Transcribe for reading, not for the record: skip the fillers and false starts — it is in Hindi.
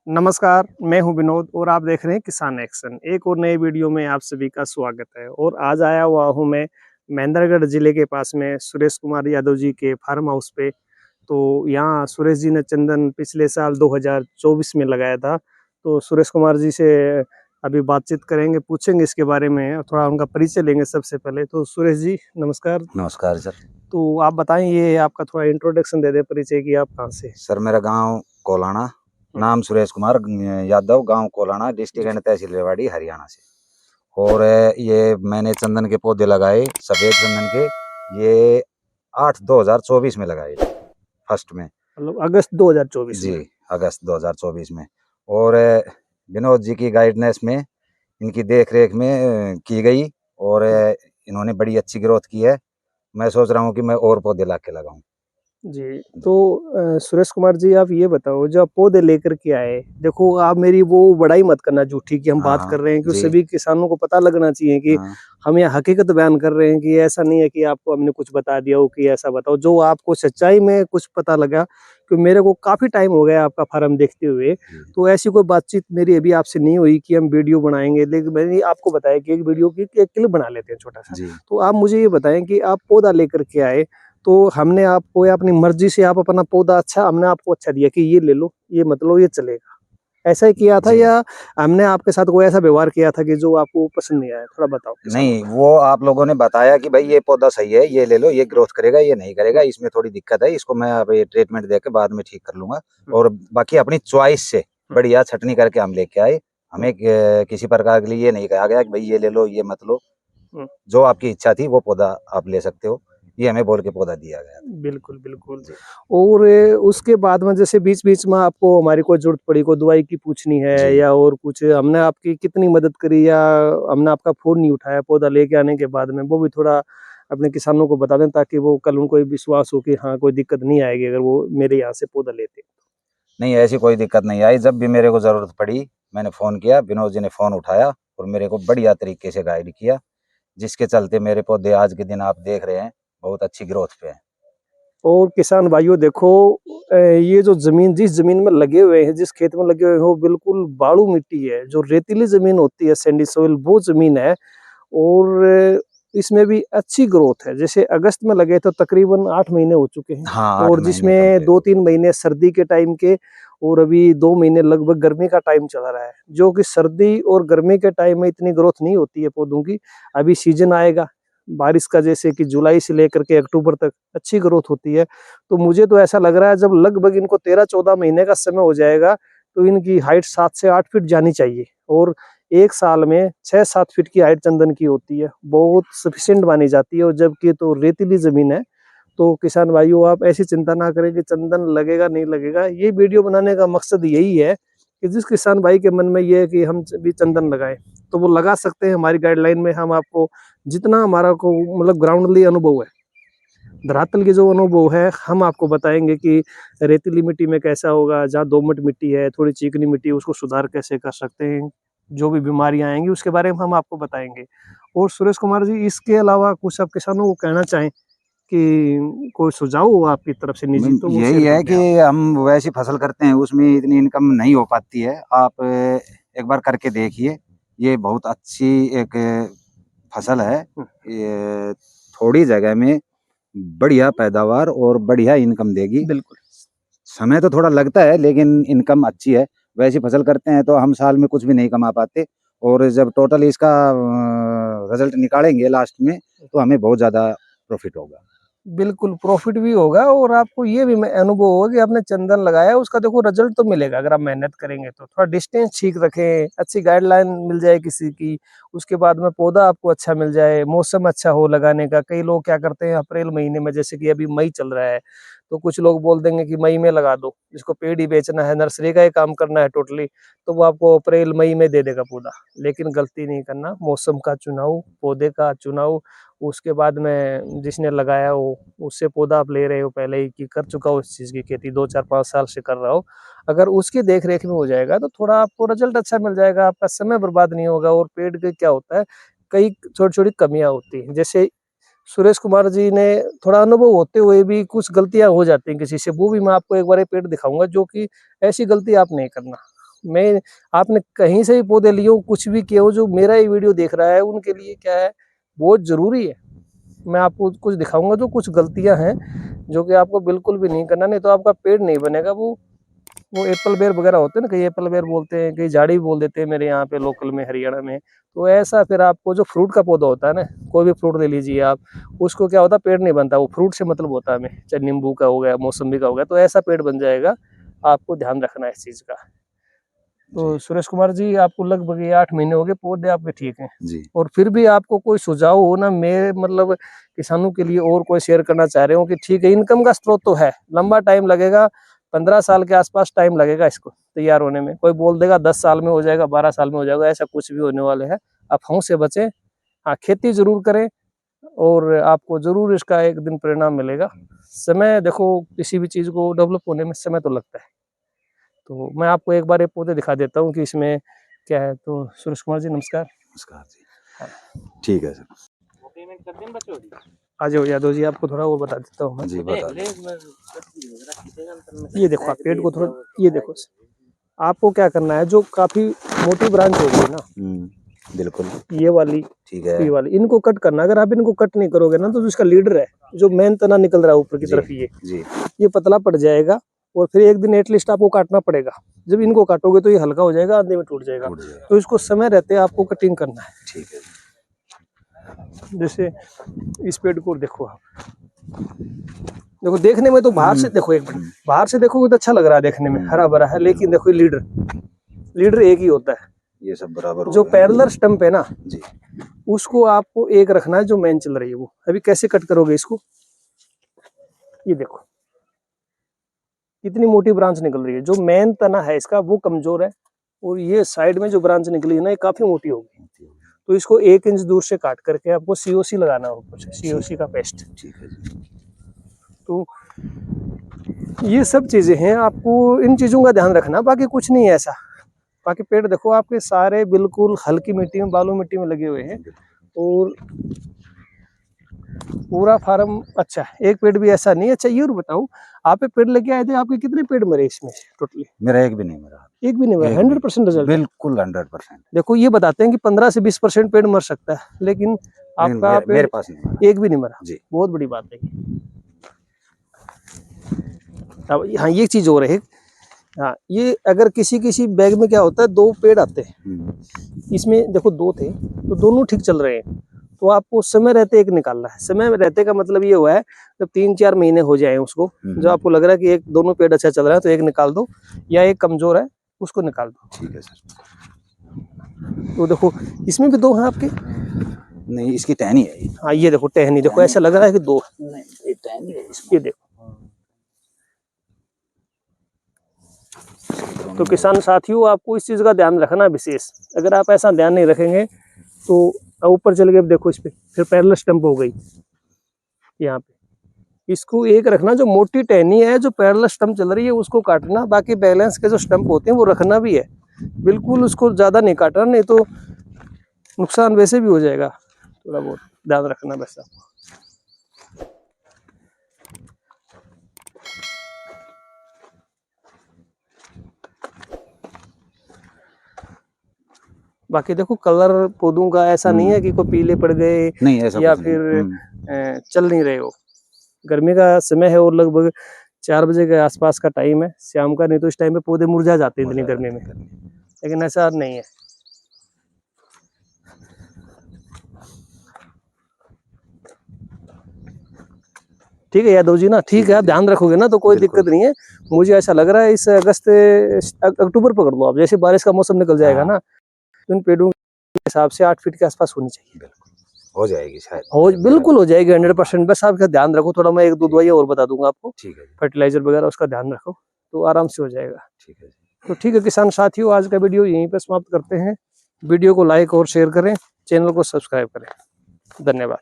नमस्कार, मैं हूं विनोद और आप देख रहे हैं किसान एक्शन। एक और नए वीडियो में आप सभी का स्वागत है। और आज आया हुआ हूं मैं महेंद्रगढ़ जिले के पास में सुरेश कुमार यादव जी के फार्म हाउस पे। तो यहाँ सुरेश जी ने चंदन पिछले साल 2024 में लगाया था। तो सुरेश कुमार जी से अभी बातचीत करेंगे, पूछेंगे इसके बारे में और थोड़ा उनका परिचय लेंगे। सबसे पहले तो सुरेश जी नमस्कार। नमस्कार सर। तो आप बताएं, ये आपका थोड़ा इंट्रोडक्शन दे दे, परिचय की, आप कहाँ से? सर मेरा गांव कोलाना, नाम सुरेश कुमार यादव, गांव कोलाना, डिस्ट्रिक्ट एंड तहसील रेवाड़ी, हरियाणा से। और ये मैंने चंदन के पौधे लगाए, सफेद चंदन के। ये 8/2024 में लगाए थे, फर्स्ट में। मतलब अगस्त 2024 जी, में। अगस्त 2024 में। और विनोद जी की गाइडेंस में, इनकी देख रेख में की गई। और इन्होंने बड़ी अच्छी ग्रोथ की है। मैं सोच रहा हूँ कि मैं और पौधे ला के लगाऊं। जी, तो सुरेश कुमार जी आप ये बताओ, जब पौधे लेकर के आए, देखो आप मेरी वो बड़ाई मत करना झूठी कि हम हाँ बात हाँ कर रहे हैं, कि जी। सभी किसानों को पता लगना चाहिए कि हाँ हम यहाँ हकीकत बयान कर रहे हैं, कि ऐसा नहीं है कि आपको हमने कुछ बता दिया हो कि ऐसा बताओ जो आपको सच्चाई में कुछ पता लगा। कि मेरे को काफी टाइम हो गया आपका फार्म देखते हुए, जी तो ऐसी कोई बातचीत मेरी अभी आपसे नहीं हुई कि हम वीडियो बनाएंगे। लेकिन मैंने आपको बताया कि एक वीडियो की एक क्लिप बना लेते हैं छोटा सा। जी। तो आप मुझे ये बताएं कि आप पौधा लेकर के आए, तो हमने आपको या अपनी मर्जी से आप अपना पौधा, अच्छा हमने आपको अच्छा दिया कि ये ले लो, ये मत लो, ये चलेगा, ऐसा ही किया था? जी या हमने आपके साथ कोई ऐसा व्यवहार किया था कि जो आपको पसंद नहीं आया? थोड़ा बताओ किसानों नहीं, वो आप लोगों ने बताया कि भाई ये पौधा सही है, ये ले लो, ये ग्रोथ करेगा, ये नहीं करेगा, को। इसमें थोड़ी दिक्कत है, इसको मैं अब ये ट्रीटमेंट देके बाद में ठीक कर लूंगा। हम्म, और बाकी अपनी चॉइस से हम्म, बढ़िया छटनी करके हम लेके आए। हम्म, हमें किसी प्रकार के लिए ये नहीं कहा गया कि भाई ये ले लो, ये मत लो। हम्म। जो आपकी इच्छा थी वो पौधा आप ले सकते हो, ये हमें बोल के पौधा दिया गया था। बिल्कुल, बिल्कुल। जी और उसके बाद में जैसे बीच-बीच में आपको हमारी कोई ज़रूरत पड़ी, कोई दवाई की पूछनी है जी। या और कुछ, हमने आपकी कितनी मदद करी या हमने आपका फ़ोन नहीं उठाया पौधा लेके आने के बाद में, वो भी थोड़ा अपने किसानों को बता दें, ताकि वो कल उनको ये विश्वास हो कि हाँ, कोई दिक्कत नहीं आएगी अगर वो मेरे यहाँ से पौधा लेते हैं। नहीं, ऐसी कोई दिक्कत नहीं आई। जब भी मेरे को जरूरत पड़ी, मैंने फोन किया, विनोद जी ने फोन उठाया और मेरे को बढ़िया तरीके से गाइड किया, जिसके चलते मेरे पौधे आज के दिन आप देख रहे हैं बहुत अच्छी ग्रोथ पे हैं। और किसान भाइयों देखो, ये जो ज़मीन, जिस ज़मीन में लगे हुए हैं, जिस खेत में लगे हुए हैं, वो बिल्कुल बालू मिट्टी है। जो रेतीली ज़मीन होती है, सैंडी सॉइल, वो ज़मीन है। और इसमें भी अच्छी ग्रोथ है। जैसे अगस्त में लगे तो तकरीबन 8 महीने हो चुके हैं, हाँ, 8 और महीने जिसमें कंप्लीट हो 2-3 महीने सर्दी के टाइम के, और अभी 2 महीने लगभग गर्मी का टाइम चल रहा है। जो कि सर्दी और गर्मी के टाइम में इतनी ग्रोथ नहीं होती है पौधों की। अभी सीजन आएगा बारिश का, जैसे कि जुलाई से लेकर के अक्टूबर तक अच्छी ग्रोथ होती है। तो मुझे तो ऐसा लग रहा है जब लगभग इनको 13-14 महीने का समय हो जाएगा, तो इनकी हाइट 7 से 8 फीट जानी चाहिए। और 1 साल में 6-7 फीट की हाइट चंदन की होती है, बहुत सफिशिएंट मानी जाती है। और जबकि तो रेतीली ज़मीन है। तो किसान भाइयों आप ऐसी चिंता ना करें कि चंदन लगेगा नहीं लगेगा। ये वीडियो बनाने का मकसद यही है कि जिस किसान भाई के मन में ये है कि हम भी चंदन लगाएँ, तो वो लगा सकते हैं। हमारी गाइडलाइन में हम आपको जितना हमारा को मतलब ग्राउंडली अनुभव है, धरातल के जो अनुभव है, हम आपको बताएँगे कि रेतीली मिट्टी में कैसा होगा, जहाँ दोमट मिट्टी है, थोड़ी चिकनी मिट्टी है, उसको सुधार कैसे कर सकते हैं। जो भी बीमारियाँ आएँगी उसके बारे में हम आपको बताएँगे। और सुरेश कुमार जी, इसके अलावा कुछ आप किसानों को कहना चाहें कि कोई सुझाव हो आपकी तरफ से निजी, तो वो शेयर यही कर है दें कि आप। हम वैसी फसल करते हैं, उसमें इतनी इनकम नहीं हो पाती है। आप एक बार करके देखिए, ये बहुत अच्छी एक फसल है। हुँ, ये थोड़ी जगह में बढ़िया पैदावार और बढ़िया इनकम देगी। बिल्कुल। समय तो थोड़ा लगता है लेकिन इनकम अच्छी है। वैसी फसल करते हैं तो हम साल में कुछ भी नहीं कमा पाते, और जब टोटल इसका रिजल्ट निकालेंगे लास्ट में, तो हमें बहुत ज़्यादा प्रॉफिट होगा। बिल्कुल, प्रॉफ़िट भी होगा और आपको ये भी में अनुभव होगा कि आपने चंदन लगाया, उसका देखो रिज़ल्ट तो मिलेगा अगर आप मेहनत करेंगे तो। थोड़ा डिस्टेंस ठीक रखें, अच्छी गाइडलाइन मिल जाए किसी की, उसके बाद में पौधा आपको अच्छा मिल जाए, मौसम अच्छा हो लगाने का। कई लोग क्या करते हैं अप्रैल महीने में, जैसे कि अभी मई चल रहा है, तो कुछ लोग बोल देंगे कि मई में लगा दो, जिसको पेड़ ही बेचना है, नर्सरी का ही काम करना है टोटली, तो वो आपको अप्रैल मई में दे देगा पौधा। लेकिन गलती नहीं करना, मौसम का चुनाव, पौधे का चुनाव, उसके बाद में जिसने लगाया हो उससे पौधा आप ले रहे हो पहले ही, कि कर चुका हो इस चीज़ की खेती, 2 4 5 साल से कर रहा हो। अगर उसकी देख-रेख में हो जाएगा तो थोड़ा आपको रिज़ल्ट अच्छा मिल जाएगा, आपका समय बर्बाद नहीं होगा। और पेड़ के क्या होता है, कई छोटी-छोटी कमियाँ होती हैं। जैसे सुरेश कुमार जी ने थोड़ा अनुभव होते हुए भी कुछ गलतियाँ हो जाती हैं किसी से, वो भी मैं आपको एक बार ये पेड़ दिखाऊँगा, जो कि ऐसी गलती आप नहीं करना। मैं आपने कहीं से भी पौधे लिए हो, कुछ भी किया हो, जो मेरा ये वीडियो देख रहा है उनके लिए क्या है, बहुत ज़रूरी है। मैं आपको कुछ दिखाऊंगा जो कुछ गलतियां हैं जो कि आपको बिल्कुल भी नहीं करना, नहीं तो आपका पेड़ नहीं बनेगा। वो एप्पल बेर वगैरह होते हैं ना, कई एप्पल बेर बोलते हैं, कई झाड़ी भी बोल देते हैं मेरे यहाँ पे लोकल में हरियाणा में। तो ऐसा फिर आपको जो फ्रूट का पौधा होता है ना, कोई भी फ्रूट ले लीजिए आप, उसको क्या होता है, पेड़ नहीं बनता, वो फ्रूट से मतलब होता है हमें, चाहे नींबू का हो गया, मौसम्बी का हो गया, तो ऐसा पेड़ बन जाएगा। आपको ध्यान रखना है इस चीज़ का। तो सुरेश कुमार जी, आपको लगभग ये 8 महीने हो गए, पौधे आपके ठीक हैं जी। और फिर भी आपको कोई सुझाव हो ना, मैं मतलब किसानों के लिए और कोई शेयर करना चाह रहे हो कि ठीक है, इनकम का स्रोत तो है, लंबा टाइम लगेगा, 15 साल के आसपास टाइम लगेगा इसको तैयार होने में। कोई बोल देगा 10 साल में हो जाएगा, 12 साल में हो जाएगा, ऐसा कुछ भी होने वाले है। अफवाहों से बचें। हाँ, खेती जरूर करें और आपको जरूर इसका एक दिन परिणाम मिलेगा। समय देखो, किसी भी चीज को डेवलप होने में समय तो लगता है। तो मैं आपको एक बार ये पौधे दिखा देता हूँ कि इसमें क्या है। तो सुरेश कुमार जी, नमस्कार। नमस्कार जी। ठीक है सर। आ जाओ यादव जी, आपको थोड़ा और बता देता हूँ मैं। जी बता। ये देखो, आप पेड़ को थोड़ा, ये देखो, आपको क्या करना है, जो काफी मोटी ब्रांच होगी ना, बिल्कुल ये वाली, ठीक है, ये वाली, इनको कट करना। अगर आप इनको कट नहीं करोगे ना, तो जो इसका लीडर है, जो मेन तना निकल रहा है ऊपर की जी, तरफ, जी ये पतला पड़ जाएगा और फिर एक दिन एटलीस्ट आपको काटना पड़ेगा। जब इनको काटोगे तो ये हल्का हो जाएगा, आधे में टूट जाएगा। तो इसको समय रहते आपको कटिंग करना है। ठीक है। जैसे इस पेड़ को देखो आप, देखो देखने में तो बाहर से देखो, एक मिनट बाहर से देखोगे तो अच्छा लग रहा है देखने में, हरा भरा है, लेकिन देखो लीडर एक ही होता है। ये सब बराबर जो पैरेलल स्टंप है ना जी, उसको आपको एक रखना है, जो मेन चल रही है वो। अभी कैसे कट करोगे इसको, ये देखो कितनी मोटी ब्रांच निकल रही है। जो मेन तना है इसका वो कमजोर है और ये साइड में जो ब्रांच निकली है ना, ये काफी मोटी होगी। तो इसको 1 इंच दूर से काट करके आपको सीओसी लगाना है ऊपर से, सीओसी का पेस्ट। ठीक है जी। तो ये सब चीजें हैं, आपको इन चीजों का ध्यान रखना, बाकी कुछ नहीं है ऐसा। बाकी पेड़ देखो आपके सारे बिल्कुल हल्की मिट्टी में, बालू मिट्टी में लगे हुए हैं और पूरा फार्म अच्छा है। एक पेड़ भी ऐसा नहीं। अच्छा ये और बताओ, आप पेड़ लेके आए थे, आपके कितने पेड़ मरे इसमें टोटली? मेरा एक भी नहीं मरा। एक भी नहीं मरा। 100% रिजल्ट, बिल्कुल 100%। देखो ये बताते हैं कि 15 से 20% पेड़ मर सकता है, लेकिन आपका मेरे पास नहीं, एक भी नहीं मरा जी। बहुत बड़ी बात है। अब हाँ, ये चीज और है। हाँ, ये अगर किसी बैग में क्या होता है, 2 पेड़ आते हैं, इसमें देखो 2 थे तो दोनों ठीक चल रहे हैं, तो आपको समय रहते एक निकालना है। समय रहते का मतलब ये हुआ है, जब 3-4 महीने हो जाए उसको, जो आपको लग रहा है कि एक दोनों पेड़ अच्छा चल रहा है, तो एक निकाल दो, या एक कमजोर है उसको निकाल दो। ठीक है सर। तो देखो इसमें भी 2 हैं आपके। नहीं, इसकी टहनी है। हाँ ये देखो टहनी, देखो ऐसा लग रहा है कि 2 नहीं, ये टहनी है। ये देखो। तो किसान साथियों, आपको इस चीज का ध्यान रखना विशेष। अगर आप ऐसा ध्यान नहीं रखेंगे तो ऊपर चल गए, देखो इस पे फिर पैरेलल स्टंप हो गई यहाँ पे। इसको एक रखना, जो मोटी टहनी है, जो पैरेलल स्टंप चल रही है उसको काटना, बाकी बैलेंस के जो स्टंप होते हैं वो रखना भी है। बिल्कुल उसको ज्यादा नहीं काटना, नहीं तो नुकसान वैसे भी हो जाएगा। थोड़ा बहुत ध्यान रखना बस आपको। बाकी देखो कलर पौधों का ऐसा नहीं है कि कोई पीले पड़ गए नहीं, ऐसा या कुछ फिर नहीं। चल नहीं रहे हो। गर्मी का समय है और लगभग 4 बजे के आसपास का टाइम है शाम का, नहीं तो इस टाइम पे पौधे मुरझा जाते हैं इतनी गर्मी में, लेकिन ऐसा नहीं है। ठीक है यादव जी ना, ठीक है, आप ध्यान रखोगे ना तो कोई दिक्कत नहीं है। मुझे ऐसा लग रहा है इस अक्टूबर पकड़ लो आप, जैसे बारिश का मौसम निकल जाएगा ना, तो इन पेड़ों के हिसाब से 8 फीट के आसपास होनी चाहिए। हो जाएगी शायद, हो बिल्कुल हो जाएगी 100%। बस आपका ध्यान रखो थोड़ा, मैं 1-2 दवाइयाँ और बता दूंगा आपको, ठीक है, फर्टिलाइजर वगैरह उसका ध्यान रखो तो आराम से हो जाएगा। ठीक है। तो ठीक है किसान साथियों, आज का वीडियो यहीं पर समाप्त करते हैं। वीडियो को लाइक और शेयर करें, चैनल को सब्सक्राइब करें। धन्यवाद।